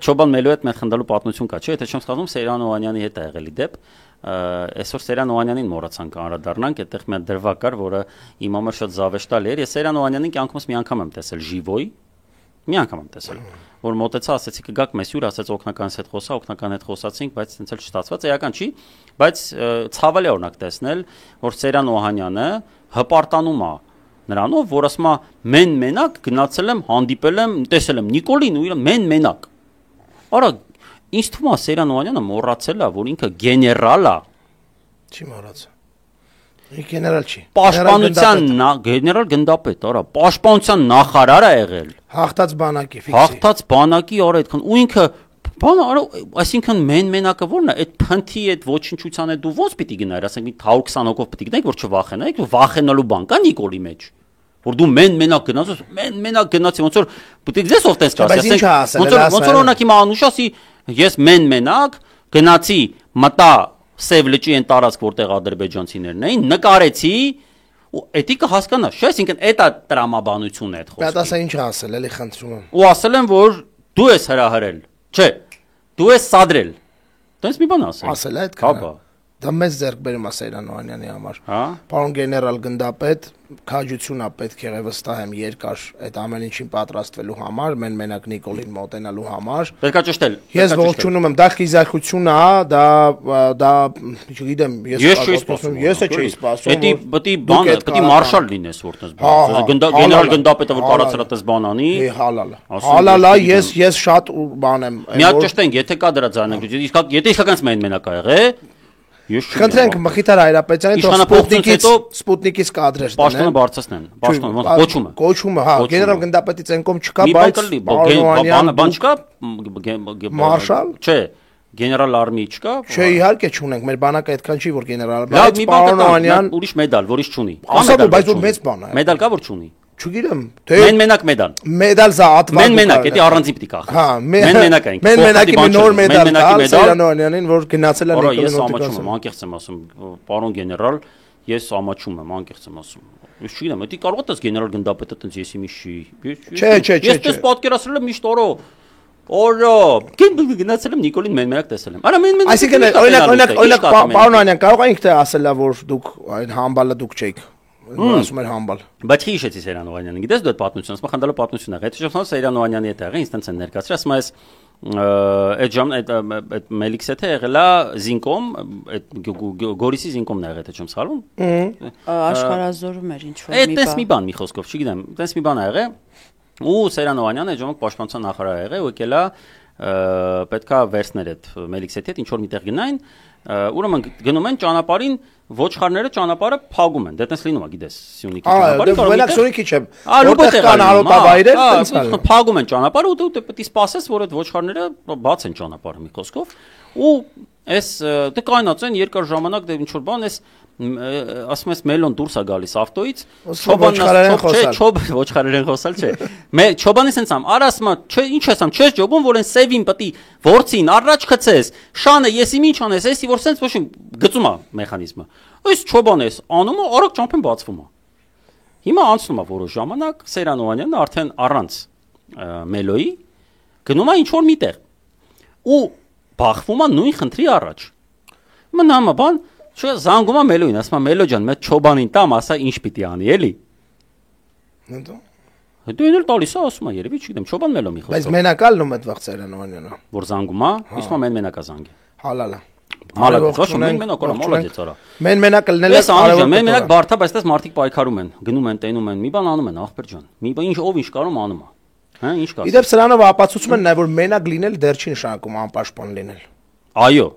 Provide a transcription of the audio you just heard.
Չոբան Մելոյի հետ մեծ խնդալու պատմություն կա, չէ՞, եթե չեմ սխալվում, Սեյրան Օհանյանի հետ է եղել դեպ։ Այսօր Սեյրան Օհանյանին մոռացանք անդրադառնանք, այդտեղ մի դրվագ կար, որը իմ համար շատ զավեշտալի էր։ Ես Սեյրան Օհանյանին կյանքումս մի անգամ եմ տեսել ժիվոյ, մի անգամ եմ տեսել, որ մոտեցա, ասեցի կգաք մեզ հյուր, ասեց օգնականից հետ խոսա, օգնական հետ խոսացինք, բայց այնց էլ չստացված, էական չի, բայց ցավալի օրինակ տեսնել, որ Սեյրան Օհանյանը հպարտանում է նրանով, որ ասում է մենակ գնացել եմ, հանդիպել եմ, տեսել եմ Նիկոլին ու իր մենակ։ Արա, ինձ թվում է Սեյրան Օհանյանը մոռացել է, որ ինքը գեներալ է։ Չի մոռացել։ Գեներալ չի։ Պաշտպանության գեներալ գնդապետ, արա, պաշտպանության նախարար է եղել։ Հաղթած բանակի, ֆիքսի։ Հաղթած բանակի արա այդքան ու ինքը բանը արա, այսինքն մենակը որն է, այդ փնթի այդ ոչնչության է դու ոնց պիտի գնայր, ասենք 120 հոգով պիտի գնայք, որ չվախենայիք, վախենալու բան կա Նիկոլի մեջ։ Որ դու մենակ գնաց, մենակ գնացի, ոնց որ պիտի գցես ով տես ասի, ոնց որ օրինակ հիմա Անուշ ասի, ես մենակ գնացի, մտա Սև լճի այն տարածք, որտեղ ադրբեջանցիներն էին, նկարեցի ու էդի կհասկանաս, չէ՞, այսինքն էդ է տրամաբանությունը այդ խոսքը։ Բայց ասա ինչ ասել, էլի խնդրում եմ։ Ու ասել եմ, որ դու ես հրահրել, չէ, դու ես սադրել։ Տենց մի բան ասել։ Ասել է այդքան։ Դա մեծ ձեռքբերում է Սեյրան Օհանյանի համար։ Պարոն գեներալ գնդապետ, քաջություն է պետք եղե վստահ եմ երկար այդ ամեն ինչին պատրաստվելու համար, մենակ Նիկոլին մոտենալու համար։ Պետք է ճշտել։ Ես ողջունում եմ, դա խիզախություն է, դա չգիտեմ, ես չէի սպասում։ Պետք մարշալ լինես որտես։ Գեներալ գնդապետը որ կարացել է տես բան անի։ Հալալ է, ես շատ բան եմ։ Մի հատ ճշտենք, եթե կա դրա ձայնագրություն, եթե իսկականից մենակ ա եղե, Խնդրենք Մխիթար Հայրապետյանին Սպուտնիկից կադրեր Պաշտոնը բարձրացնեն, կոչումը, հա, գեներալ գնդապետի ցենկոմ չկա, բայց բան չկա, մարշալ, չէ, գեներալ արմի չկա։ Չէ, իհարկե չունենք, մեր բանակը այդքան չի, որ գեներալ, բայց պարոն Օհանյան ուրիշ մեդալ, որ իշ չունի։ Ասա դու, բայց որ մեծ բան է։ Մեդալ կա, որ չունի։ Չգիտեմ, մենակ մեդալ։ Մեդալ զա ատվա։ Մենակ, դա առանձին պիտի կախ։ Հա, մենակ այն։ Մենակի մի նոր մեդալ տալ Սեյրան Օհանյանին, որ գնացել է Նիկոլին։ Ես ամաչում եմ, անկեղծ եմ ասում, պարոն գեներալ, ես ամաչում եմ, անկեղծ եմ ասում։ Ես չգիտեմ, դա կարող է տես գեներալ գնդապետը տենց եսի միշի։ Չէ։ Ես տես պատկերացրել եմ միշտ օրո, գնացել եմ Նիկոլին մենակ տեսել եմ։ Արա մենակ։ Այսինքն օրինակ պարոն Օհանյան կարող է ինքը ասել է, որ դուք այն համբալը դուք չեք։ Ասում էր համբալ։ Բայց չի հիշեցի Սեյրան Օհանյանին։ Գիտես դու այդ պատմությունը, ասում խնդալու պատմություն ա։ Եթե շփոթ Սեյրան Օհանյանի հետ եղել, ինձ տենց են ներկայացրել, ասում ես այդ ժամ այդ Մելիքս հետ եղել է Զինկոմ, այդ Գորիսի Զինկոմն ա եղել, եթե չեմ սխալվում։ Աշխարհազորում էր ինչ որ մի բան։ Այդպես մի բան, մի խոսքով, չգիտեմ, այդպես մի բան ա եղել։ Ու Սեյրան Օհանյանը այդ ժամանակ պաշտպանության նախարար ա եղել, ու եկել է պետքա վերցներ այդ Մելիքսի հետ ինչ որ միտեղ գնային, ուրեմն գնում են ճանապարհին ոչխարները ճանապարհը փագում են, դե տես լինում է, գիտես, Սյունիքի ճանապարհը կարող է։ Մենակ Սյունիքի չէ։ Որտեղ կան արոտավայրեր, տենց է։ Փագում են ճանապարհը ու դու պետք է սպասես, որ այդ ոչխարները բաց են ճանապարհը մի խոսքով։ Ու այս դե կայնած են երկար ժամանակ դե ինչ որ բան, այս ասում ես Մելոն դուրս է գալիս ավտոյից, ոչխարերեն խոսալ չէ։ Չոբանը ասենց ամ, արա ասում, չէ, ինչ ես ամ, չես ջոբում, որ այն սևին պետք է որցին առաջ խցես, շանը եսի ինչ անես, էսի որ սենց ոչին գծում է մեխանիզմը։ Այս Չոբան էս անում է, արագ ճամփեն բացվում է։ Հիմա անցնում է որոշ ժամանակ, Սեյրան Օհանյանն արդեն առանց Մելոյի գնում է ինչ որ միտեղ։ Ու բախվում է նույն խնդրի առաջ։ Մնամ է բան Չէ, զանգում եմ Մելոյին, ասում եմ Մելո ջան, մեծ Չոբանին տամ, ասա ինչ պիտի անի, էլի։ Դու ինձ տալիս է, ասում եմ, երևի չգիտեմ, Չոբան Մելո մի խոսք։ Բայց մենակալնում այդ վաղ Սեյրան Օհանյանը։ Որ զանգում է, իսկ մեն մենակա զանգի։ Հալալա։ Մալադեց, մեն մենակ օրա, մալադեց արա։ Մեն մենակը լնել է կարևոր։ Մեն մենակ բարթա, բայց դες մարդիկ պայքարում են, գնում են, տենում են, մի բան անում են, ախպեր ջան։ Մի բան ինչ ով ինչ կարում անում է։ Հա, ինչ կա։ Իդեպ սրանով ապացուցում են նաև որ մենակ լինել դեռ չի նշանակում անպաշտպան լինել։ Այո։